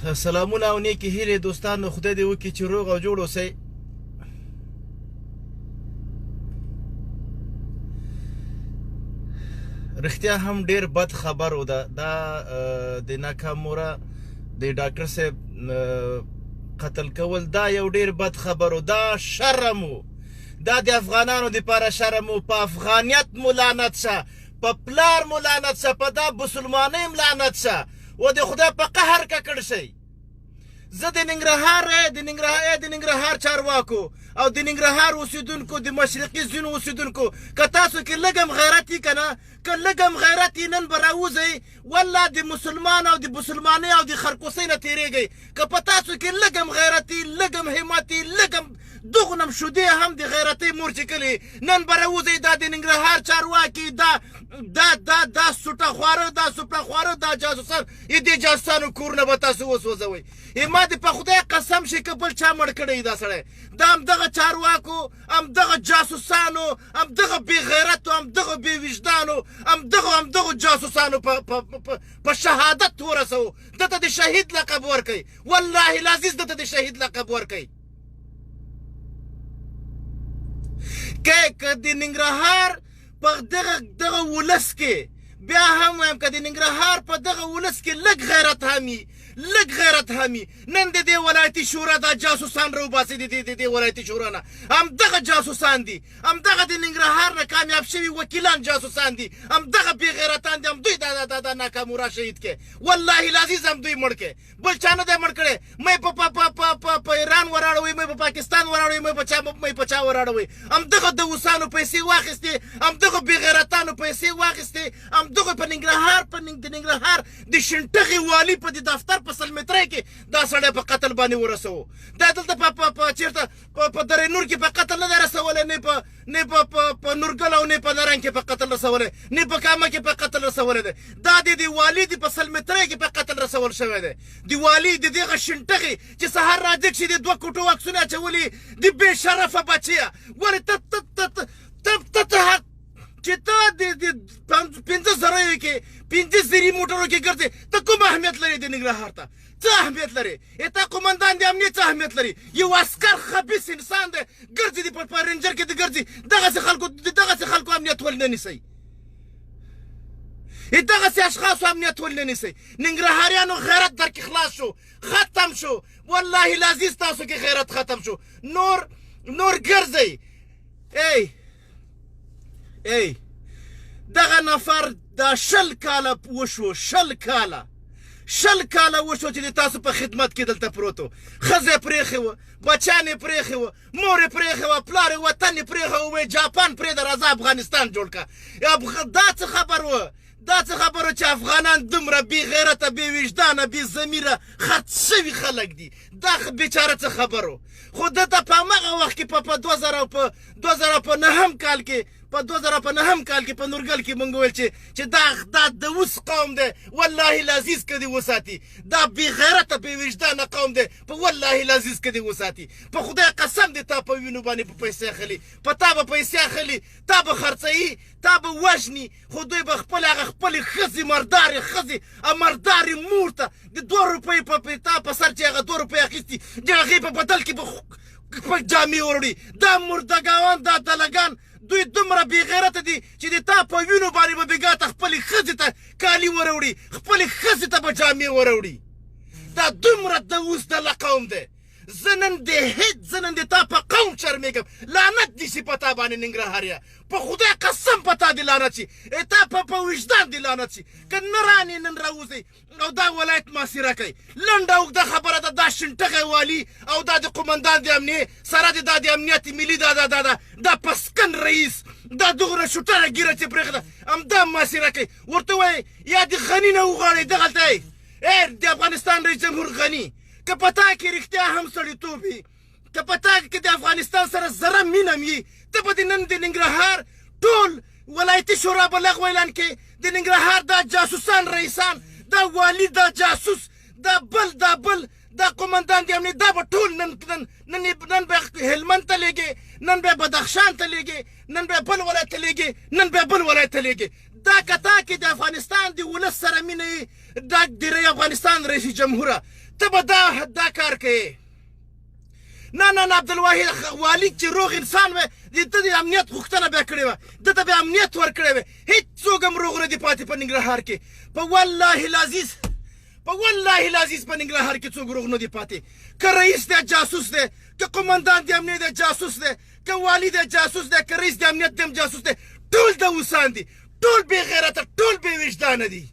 سلامونه او نیکې هیلې دوستانو، خدای دې وکړي چې روغ او جوړ اوسئ. رښتیا هم ډېر بد خبر و دا د ناکاموره د ډاکټر صاحب قتل کول دا یو ډېر بد خبر و. دا شرم و، دا د افغانانو دپاره شرم و. په افغانیت مو لعنت شه، په پلار مو لعنت شه، په دا مسلمانۍ م لعنت شه و د خدای په قهر ککړ شئ. زه د ننګرهار چارواکو او د ننګرهار اوسیدونکو، د مشرقي ځینو اوسیدونکو، که تاسو کې لږم غیرت وي که نه، که لږم غیرت یې نن به راوځئ والله د مسلمان او د مسلمانۍ او د خرکوسۍ نه تېرېږئ. که په تاسو کې لږم غیرت وي، لږم همت وي، لږم دغنم شودې هم د غیرتۍ مور چې کلي نن به راوځئ. دا د ننګرهار چارواکي، دا سوټه خواره، دا سوپړه خواره، دا جاسوسان، دې جاسوسانو کورونه به تاسو وسوځوئ. ما دې په خدای قسم شي که بل چا مړ کړی دا سړی، دا همدغه چارواکو، همدغه جاسوسانو، همدغه بې غیرتو، همدغه بې وجدانو، همدغه جاسوسانو په شهادت ورسوو. دته د شهید لقب ورکوي، والله العزیز دته د شهید لقب ورکوي. که د ننګرهار په دغه ولس کې، بیا هم وایم که د ننګرهار په دغه ولس کې لږ غیرت هم وي، لږ غیرت هم وي، نن د دې ولایتي شورا دا جاسوسان راوباسي د دې ولایتي شورا نه. همدغه جاسوسان دي، همدغه د ننګرهار نه کامیاب شوي وکیلان جاسوسان دي، همدغه بې غیرتان دي، همدوی دا ناکاموره شهید کې، والله العزیز همدوی مړ کې، بل چا نه دی مړ کړی. مې په ایران وراړوئ، مې په پاکستان وراړوئ، مې په چا وراړوئ. همدغه د اوسانو پیسې واخیستې، همدغه بې غیرتانو پیسې واخیستې، همدغه په ننګرهار د شنټغې والي په د دفتر په سلمترۍ کې دا سړی په قتل باندې ورسوو. دا دلته چېرته په درې نور کې په قتل نه دی رسولی، نه په نورګل او نه په نرنګ کې په قتل رسولی، نه په کامه کې په قتل رسولی دی. دا د والي د په سلمترۍ کې په قتل رسول شوی دی. د والي د دغه شنټغې چې سهار راجګ شي د 2 کوټو عکسونه اچولي، د بې شرفه بچیه، ولې چې ته د 5 زره کې 5 زري موټرو کې ګرځې، ته کوم اهمیت لري د ننګرهار ته؟ څه اهمیت لري؟ تا قومندان د امنیت څه اهمیت لري؟ یو عسکر خبیث انسان دی، ګرځي د په رینجر کې د ګرځي. دغسې خلکو امنیت ولې نه نیسئ؟ دغسې اشخاصو امنیت ولې نه نیسئ؟ ننګرهاریانو غیرت در کې خلاص شو، ختم شو، والله العزیز تاسو کې غیرت ختم شو. نور ګرځئ. ای دغه نفر دا 20 کاله وشو، 20 کاله وشو چې د تاسو په خدمت کې دلته پروت و. ښځه یې پرېښې وه، بچیان یې پرېښې وه، مور یې پرېښې وه، پلار یې وطن یې پرېښه وه، جاپان پرېږده راځه افغانستان جوړ کړه. دا څه خبر وه؟ دا څه خبره چې افغانان دومره بې غیرته، بې وجدانه، بې ضمیره خرڅ شوي خلک دي؟ دا بیچاره څه خبرو؟ خو دته په همغه وخت کې په 2009 کال کې په 2009 کال کې په نورګل کې مونږ ویل چې دا د اوس قوم دی، والله العزیز که دې وساتي. دا بې غیرته بې وجدانه قوم دی، په والله العزیز که دې وساتي. په خدای قسم دی تا په وینو باندې په پیسې اخلي، په تا به پیسې اخلي، تا به خرڅوي، تا به وژني، خو دوی به خپلې ښځې، مردارې ښځې او مردارې مور ته د 2 روپۍ تا په سر چې هغه 2 روپۍ اخیستي، د هغې په بدل کې به جامې وروړي. دا مردګاوان، دا دلګان، دوی دومره بې غیرته دي چې د تا په وینو باندې به بېګا ته خپلې ښځې ته کالي وروړي، خپلې ښځې ته به جامې وروړي. دا دومره د اوس دله قوم دی. زه نن د تا په قوم شرمېږم. لعنت دي شي په تا باندې ننګرهاریا، په خدای قسم په تا دې لعنت شي، تا په وجدان دې لعنت شي. که نه رانې نن راوځئ او دا ولایت محاصره کوئ. لنډه اوږده خبره ده، دا شنټغی والي او دا د قومندان د امنیې سره دا د امنیت ملي دا پسکن رئیس، دا دغره شوټره ګیره چې پرېښده، همدا محاصره کوي. ورته وایي یا د غني نه وغواړئ دغلته یې د افغانستان رئیس جمهور غني. که په تا کې رښتیا هم سړیتوب وي، که په تا کې د افغانستان سره ذره مینه وي، ته به نن د ننګرهار ټول ولایتي شورا به لغوه اعلان کړي. د ننګرهار دا جاسوسان رئیسان، دا والي، دا جاسوس، دا قومندان د امنیت، دا به ټول نن به هلمند ته لېږي، نن به بدخشان ته لېږي، نن به بل ولایت ته لېږي، نن به بل ولایت ته لېږي. دا کتا کې د افغانستان د ولس سره مینه دا د افغانستان رئیس جمهوره ته به دا کار کوې نه عبدالواحد والي چې روغ انسان وی د ده د امنیت غوښتنه بیا کړې وه ده ته بیا امنیت ورکړی وی هېڅوک هم روغ نه دي پاتې په ننګرهار کې په والله العزیز په ننګرهار کې څوک روغ نه دي پاتې که رئیس دی جاسوس دی که قمندان د امنیت دی جاسوس دی که والي دی جاسوس دی که رئیس د امنیت دی جاسوس دی ټول د اوسان دي ټول بې غیرته ټول بې وجدانه دي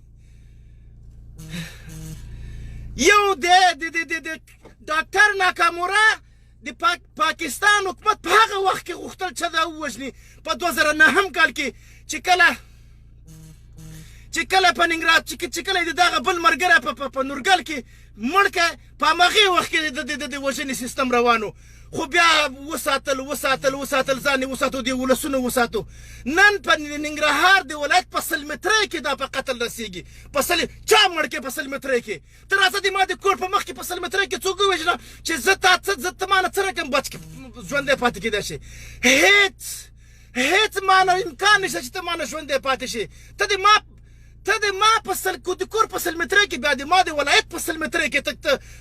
یو د ډاکټر ناکامورا د پاکستان حکومت په هغه وخت کې غوښتل چې دا ووژني په 2009 کال کې چې کله په ننګرهار چې کله د دغه بل ملګری په نورګل کې مړ کړی په همغې وخت کې د وژنې سیستم روان خو بیا وساتل ځان یې وساتو د ولسونه وساتو نن په ننګرهار د ولایت په سلمترۍ کې دا په قتل رسېږي چا مړ کې په سلمترۍ کې ته راځه د ما د کور په مخ کې په سلمترۍ کې څوک ووژنه چې زه ته ما نه څه رقم بچ ژوندی پاتې کېدای شي هېڅ ما نه امکان نشته چې ته ما نه ژوندی پاتې شي ته د ما د کور په سلمترۍ کې بیا د ما د ولایت په سلمترۍ کې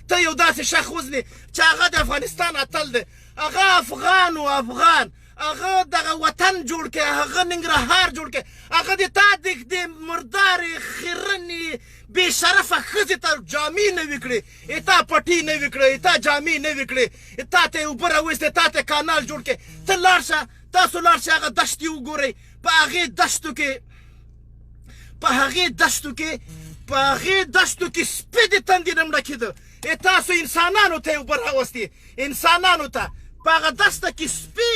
ته یو داسې شخص وزنې چې هغه د افغانستان اتل دی هغه افغان هغه دغه وطن جوړ کړي هغه ننګرهار جوړ کړي هغه د تا د مردارې خیرنې بې شرفه ښځې ته جامې نوي کړې تا پټي نوي کړې تا جامې نوي کړې تا ته یې اوبه راویستې تا ته کانال جوړ کړې ته لاړ شه تاسو لاړ شئ هغه دښتې وګورئ په هغې دشتو کې سپي د تندې نه مړه کېده تاسو انسانانو ته یې اوبه راوستې انسانانو ته په هغه دشته کې سپي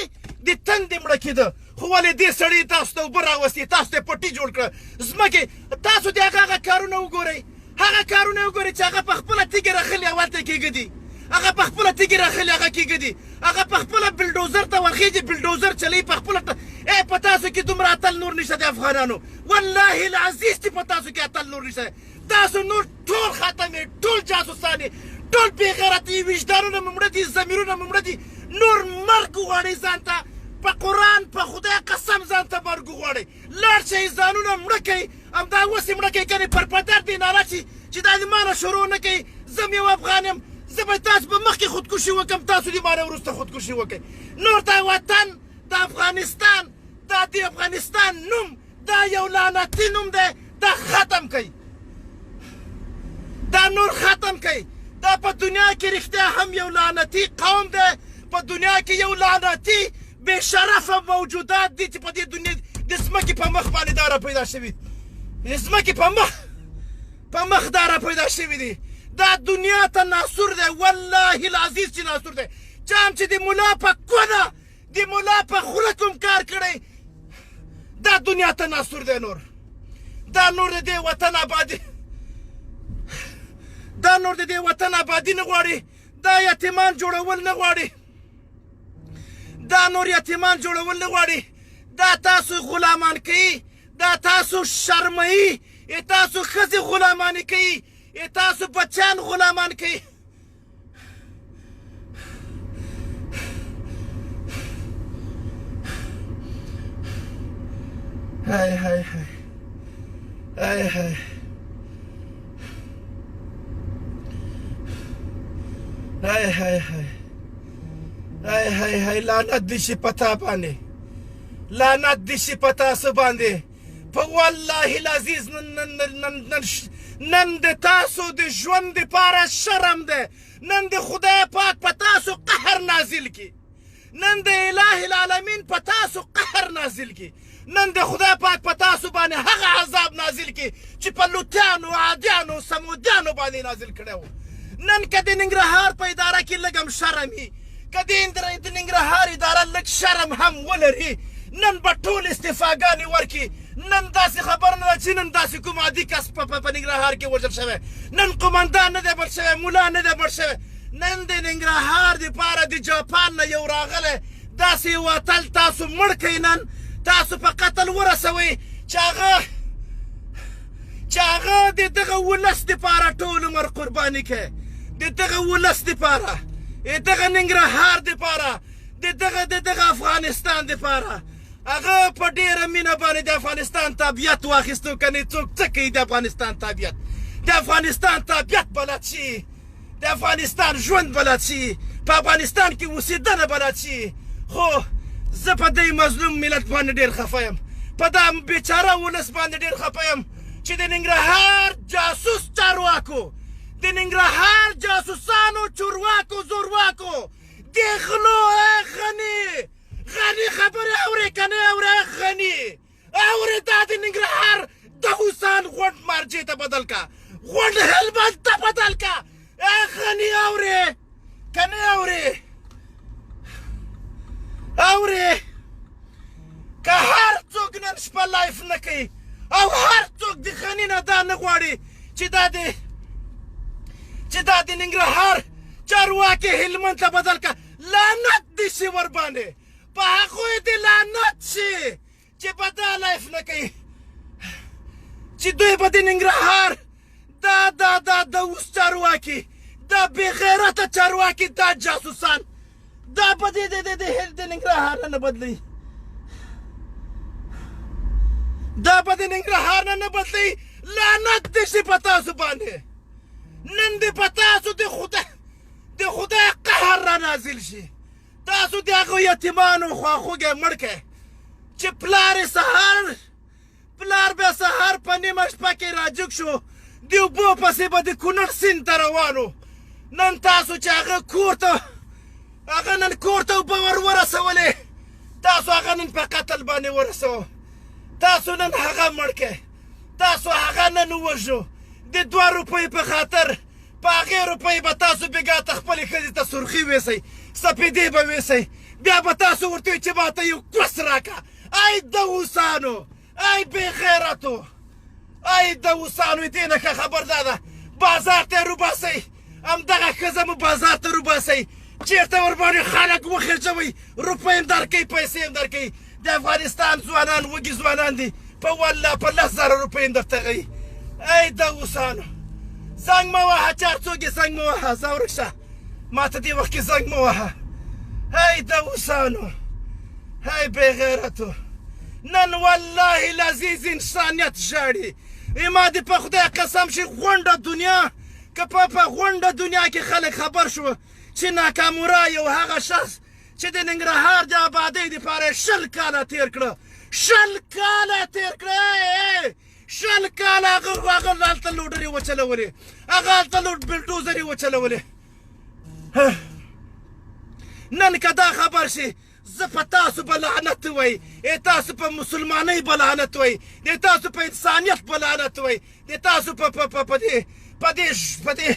د تندې مړه کېده خو ولې دې سړي تاسو ته اوبه راوستې تاسو ته پټي جوړ کړه ځمکې تاسو د هغه کارونه وګورئ چې هغه په خپله تیږې راخلي هلته کېږدي هغه په خپله تیږې راخلي هغه کېږدي هغه په خپله بلډوزر ته ورخېږي بلډوزر چلوي په خپله په تاسو کې دومره اتل نور نشته د افغانانو والله العزیز چې په تاسو کې اتل نور نشته تاسو نور ټول ختم یې ټول جاسوسان یې ټول بې غیرت یې وجدانونه مو مړه دي ضمیرونه مو مړه دي نور مرګ غواړئ ځان ته په قرآن په خدای قسم ځان ته مرګ غواړئ لاړ شئ ځانونه مړه کوئ همدا اوس یې مړه کوئ کنې پر پدر دې ناره چې دا د ما نه شروع نه کوي زه م یو افغان یم زه به تاسو په مخکې خودکشي وکړم تاسو د ما نه وروسته خودکشي وکړئ نور دا وطن د افغانستان دا د افغانستان نوم دا یو لعنتي نوم دی دا ختم کوي دا نور ختم کوي دا په دنیا کې رښتیا هم یو لعنتي قوم دی په دنیا کې یو لعنتي بې شرفه موجودات دي چې په دې دنیا د ځمکې په مخ باندې دا را پیدا شوي د ځمکې په مخ دا را پیدا شوي دي دا دنیا ته ناصور دی والله العزیز چې ناصور دی چا هم چې د ملا په کونه د ملا په خوله کوم کار کړی دا دنیا ته ناصور دی نور دا نور د دې وطن آبادي نه غواړي دا یتیمان جوړول نه غواړي دا تاسو غلامان کوي دا تاسو شرموي تاسو ښځې غلامانې کوي تاسو بچیان غلامان کوي لعنت دې شي په تا باندې لعنت دې شي په تاسو باندې په والله العزیز نن د تاسو د ژوند دپاره شرم دی نن د خدای پاک په تاسو قهر نازل کی نن د اله العالمین په تاسو قهر نازل کی نن د خدای پاک په تاسو باندې هغه عذاب نازل کی چې په لوتیانو عادیانو سمودیانو باندې نازل کړی و نن که د ننګرهار په اداره کې لږ هم شرم وي که د ننګرهار اداره لږ شرم هم ولري نن به ټول استعفاګانې ورکړي نن داسې خبر نه ده چې نن داسې کوم عادي کس په ننګرهار کې وژل شوی نن قمندان نه دی مړ شوی مولا نه دی مړ شوی نن د ننګرهار دپاره د جاپان نه یو راغلی داسې یو اتل تاسو مړ کړئ نن تاسو په قتل ورسوئ چې هغه د دغه ولس دپاره ټول عمر قرباني کوي د دغه ولس دپاره د دغه ننګرهار دپاره د دغه افغانستان دپاره هغه په ډېره مینه باندې د افغانستان تابعیت واخیستو کنې څوک څه کوي د افغانستان تابعیت د افغانستان طبیعت بلد شي د افغانستان ژوند بلد شي په افغانستان کې اوسېدنه بلد شي خو زه په دې مظلوم ملت باندې ډېر خفه یم په دا بیچاره ولس باندې ډېر خفه یم چې د ننګرهار جاسوس چارواکو د ننګرهار جاسوسانو چورواکو زورواکو دې غلو غني خبرې اورې که نه اورې غني اورې دا د ننګرهار د حسان غونډ مارجې ته بدل که غونډ هلمند ته بدل که غني اورې که نه اورې که هر څوک نن شپه لایف نه کوي او هر څوک د غني نه دا نه غواړي چې دا د ننګرهار چارواکي هلمند ته بدل که لعنت دې شي ورباندې په هغوی دې لعنت شي چې په دا لایف نه کوي چې دوی به د ننګرهار دا اوس چارواکي دا بېغیرته چارواکي دا جاسوسان دا به د ننګرهار نه بدلوي دا به د ننګرهار نه بدلوي لعنت دې شي په تاسو باندې نن دې په تاسو د خدای قهر را نازل شي تاسو د هغو یتیمانو خواخوږی مړ کړئ چې پلار به سهار په نیمه شپه کې راجګ شو د اوبو پسې به د کونړ سیند ته روانو نن تاسو چې هغه نن کور ته اوبه ورسولې تاسو هغه نن په قتل باندې ورسوه تاسو نن هغه مړ کړئ تاسو هغه نن ووژنو د 2 روپۍ په خاطر په هغې روپۍ به تاسو بېګا ته خپلې ښځې ته سرخي ویسئ سپېدې به ویسئ بیا به تاسو ورته وایئ چې ماته یو کوس راکړه ای د اوسانو ای بېغیرتو ای د اوسانو دې نه ښه خبر دا ده بازار ته یې روباسئ همدغه ښځه مو بازار ته روباسئ چېرته ورباندې خلک وخېژوئ روپۍ هم درکوي پیسې هم درکوي د افغانستان ځوانان وږي ځوانان دي په والله په 10,000 روپۍ هم درته غوي ای د اوسانو زنګ مه وهه چې هر څوک یې زنګ مه وهه ځه ورک شه ما ته دې وخت کې زنګ مه وهه ای د اوسانو ای بېغیرتو نن والله العزیز انسانیت ژاړي ما دې په خدای قسم شي غونډه دنیا که په غونډه دنیا کې خلک خبر شو چې ناکامورا یو هغه شخص چې د ننګرهار د آبادۍ دپاره 20 کاله تېر کړه 20 کاله تېر کړه 20 کاله هغه هلته لوډرې وچلولې هغه هلته بلډوزرې وچلولې نن که دا خبر شي زه په تاسو به لعنت ووایي تاسو په مسلمانۍ به لعنت ووایي تاسو په انسانیت به لعنت ووایي تاسو په دې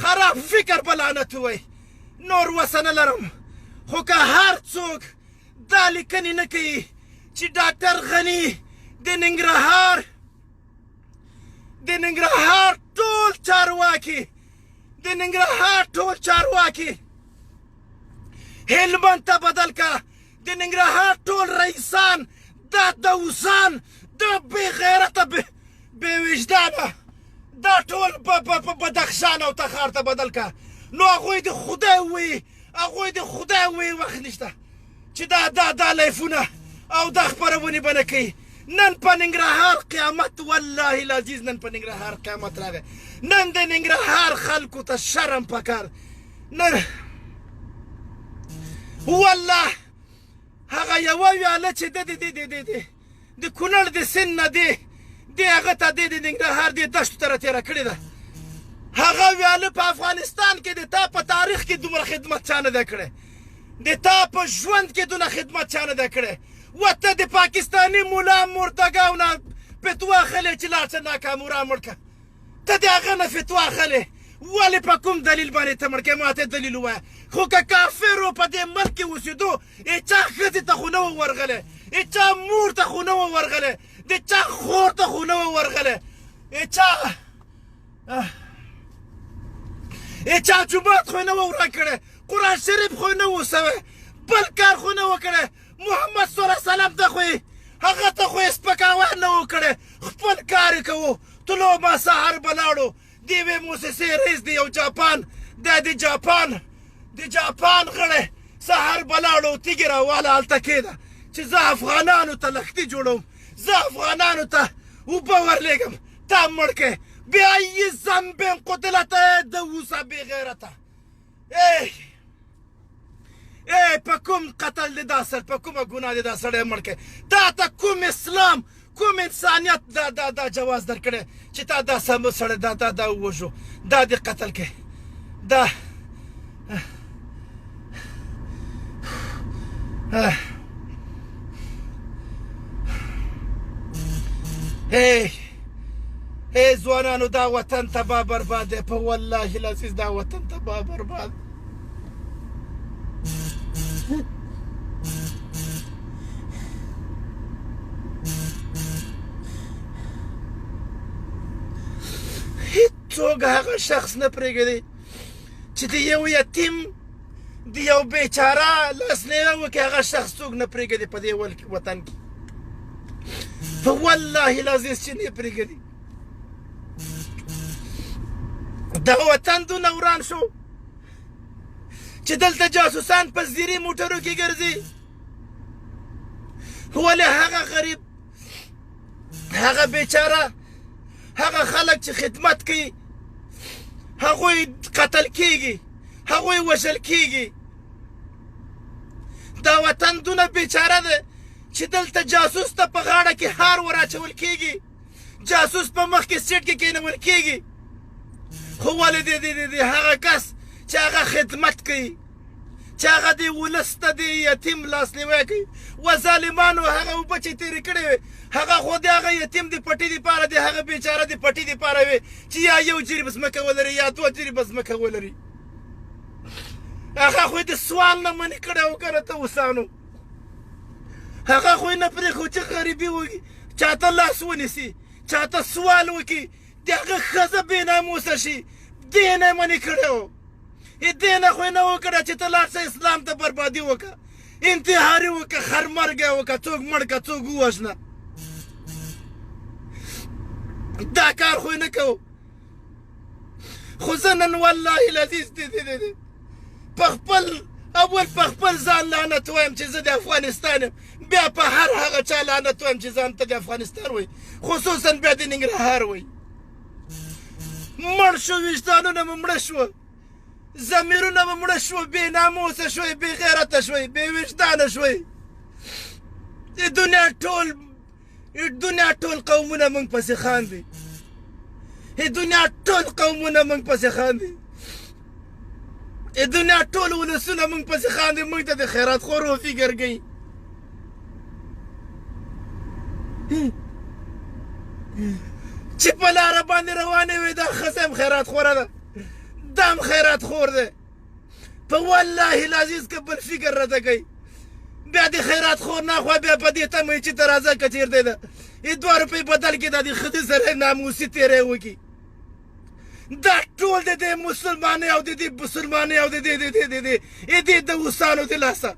خراب فکر به لعنت ووایي نور وسه نه لرم خو که هر څوک دا لیکنې نه کوي چې ډاکټر غني د ننګرهار ټول چارواکي هلمند ته بدل که د ننګرهار ټول رئیسان دا دوسان دا بېغیرته بېوجدانه دا ټول بدخشان او تخار ته بدل که نو هغوی د خدای وایي وخت نشته چې دا لایفونه او دا خپرونې به نه کوي نن په ننګرهار قیامت والله العزیز نن په ننګرهار قیامت راغی نن د ننګرهار خلکو ته شرم پکار نن والله هغه یوه ویاله چې د کونړ د سیند نه دی هغه ته د ننګرهار د دشتو ته راتېره کړې ده هغه ویاله په افغانستان کې د تا په تاریخ کې دومره خدمت چا نه ده کړی د تا په ژوند کې دونه خدمت چا نه ده کړی ته د پاکستاني ملا مرتګاو نه فتوا اخلې چې لاړ شه ناکامورا مړ که ته د هغه نه فتوا اخلې ولې په کوم دلیل باندې ته مړ کې ما ته دلیل ووایه خو که کافرو په دې ملک کې اوسېدو هېچا ښځې ته خو نه وه ورغلی هېچا مور ته خو نه وه ورغلی د چا خور ته خو نه وه ورغلی هېچا جومات خو نه وه وران کړی قرآن شریف خو نه و سوی بل کار خو نه و کړی محمد صلی الله علیه وسلم ته خو هغه ته خو یې سپکاوی نه و کړی خپل کار یې کوو طلوع ما سهار به لاړو د یوې موسسې رئیس د یو جاپان دا د جاپان غړی سهار به لاړو تیږې راواله هلته کېده چې زه افغانانو ته لښتي جوړوم زه افغانانو ته اوبه ورلېږم تا مړ کړې بأي ذنب قتلت دوسة بغيرته په کوم قتل دې دا سړی په کومه ګناه دې دا سړی مړ کړی تا ته کوم اسلام کوم انسانیت دا جواز درکړی چې تا دا سړی دا ووژو دا دې قتل کړی دا ځوانانو دا وطن تباه برباد دی په والله العزیز دا وطن تباه برباد هیڅوک هغه شخص نه پرېږدي چې د یو یتیم د یو بیچاره لاسنیوی وکړي هغه شخص څوک نه پرېږدي په دې وطن کې په والله العزیز چې نه پرېږدي دا وطن دونه وران شو چې دلته جاسوسان په زیري موټرو کې ګرځي ولې هغه غریب هغه بیچاره هغه خلک چې خدمت کوي هغوی قتل کیږي هغوی وژل کیږي دا وطن دونه بیچاره ده چې دلته جاسوس ته په غاړه کې هار ور اچول کیږي جاسوس په مخ کې سیټ کې کېنول کیږي خو ولې د هغه کس چې هغه خدمت کوي چې هغه د ولس ته د یتیم لاسنیوی کوي و ظالمانو هغه اوبه چې تېرې کړې وې هغه خو د هغه یتیم د پټي دپاره د هغه بیچاره د پټي دپاره وې چې یا یو جریب ځمکه ولري یا دوه جریبه ځمکه ولري هغه خو د سوال نه منې کړی و که نه ته اوسانو هغه خو یې نه پرېښود چې غریبي وکړي چاته لاس ونیسي چاته سوال وکړي د هغه ښځه بېناموسه شي دې نه یې منې کړی و دې نه خو یې نه وکړه چې ته لاړ شه اسلام ته بربادي وکړه انتحاري وکړه خرمرګی وکړه څوک مړ کړه څوک ووژنه دا کار خو یې نه کوو خو زه نن والله العزیز په خپل ځان لعنت وایم چې زه د افغانستان یم بیا په هر هغه چا لعنت وایم چې ځان ته د افغانستان وایي خصوصا بیا د ننګرهار وایي مړ شو وجدانونه مو مړه شوه ضمیرونه مو مړه شوه بې ناموسه شوئ بې غیرته شوئ بې وجدانه شوئ د دنیا ټول قومونه موږ پسې خاندي د دنیا ټول قومونه موږ پسې خاندي د دنیا ټول ولسونه موږ پسې خاندي موږ ته د خیرات خورو فکر کوي چې په لاره باندې روانې وي دا ښځه هم خیرات خوره ده دا هم خیرات خور دی په والله العزیز که بل فکر راته کوي بیا د خیرات خور ناخوا بیا په دې تمه وي چې ته راځه که چېرته ده دوه روپۍ بدل کې دا د ښځې سره ناموسي تېری وکړي دا ټول د دې مسلمانۍ او د دې مسلمانۍ او د دې د اوسانو د لاسه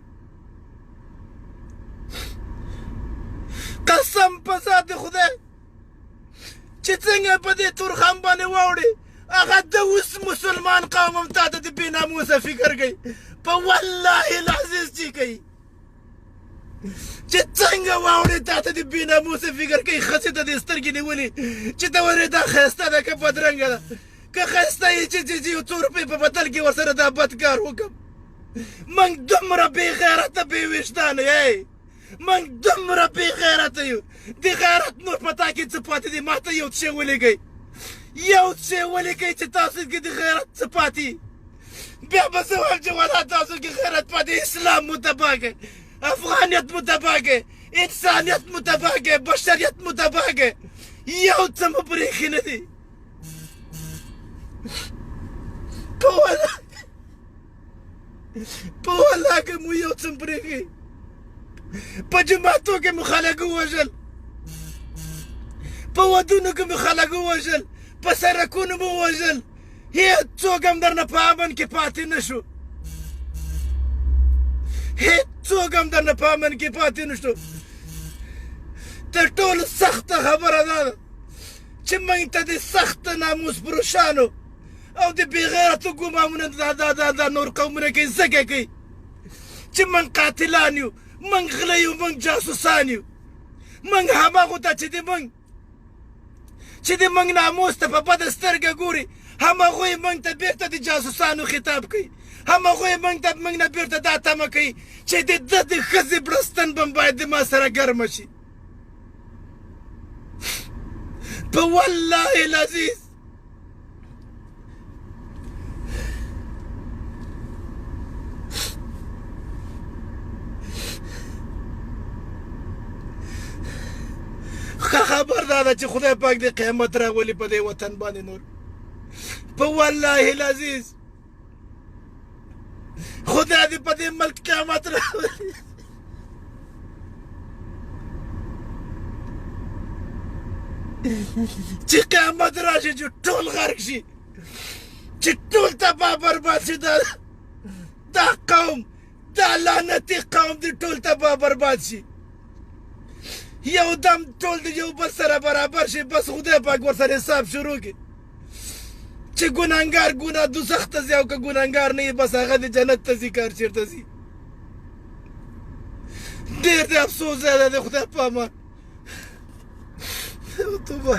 قسم په ذات د خدای چې څنګه په دې تورخم باندې واوړي هغه د اوس مسلمان قوم هم تا ته د بې ناموسه فکر کوي په والله العزیز چې کوي چې څنګه واوړي تا ته د بې ناموسه فکر کوي ښځې ته دې سترګې نیولي چې ته ورې دا ښایسته ده که بدرنګه ده که ښایسته یې چې یو څو روپۍ په بدل کې ورسره دا بد کار وکړم موږ دومره بې غیرته بې وجدانه یې موږ دومره بې غیرته یو د غیرت نور په تا کې څه پاتې دي ما ته یو څه ولیکئ یو څه ولیکئ چې تاسو کې د غیرت څه پاتې بیا به زه وایم چې والله تاسو کې غیرت پاتې اسلام مو تباه کړئ افغانیت مو تباه کړئ انسانیت مو تباه کړئ بشریت مو تباه کړئ یو څه مو پرېښي نه دي په والله که مو یو څه پرېښي په جوماتو کې مو خلک ووژل په ودونو کې مو خلک ووژل په سړکونو مو ووژل هېڅوک هم درنه په امن کې پاتې نه شو هېڅوک هم درنه په امن کې پاتې نه شو تر ټولو سخته خبره دا ده چې موږ ته د سخت ناموس فروشانو او د بې غیرتو ګمامونه دا نور قومونه کوي ځکه کوي چې موږ قاتلان یو موږ غله یو موږ جاسوسان یو موږ هماغو ته چې د موږ چې د موږ ناموس ته په بده سترګه ګوري همهغوی موږ ته بېرته د جاسوسانو خطاب کوي همهغوی موږ ته موږ نه بېرته دا تمه کوي چې د ده د ښځې بړستن به باید د ما سره ګرمه شي په والله العزیز خبر دا ده چې خدای پاک دې قیامت راولي په دې وطن باندې نور په والله العزیز خدای دې په دې ملک قیامت راولي چې قیامت راشي چې ټول غرق شي چې ټول تباه برباد شي دا قوم دا لعنتي قوم دې ټول تباه برباد شي یو دم ټول د یو بل سره برابر شي بس خدای پاک ورسره حساب شروع کړي چې ګناهګار ګناه دوزخ ته ځي او که ګناهګار نه وي بس هغه د جنت ته ځي کار چېرته ځي ډېر د افسوس ځای دی د خدای په امان توبه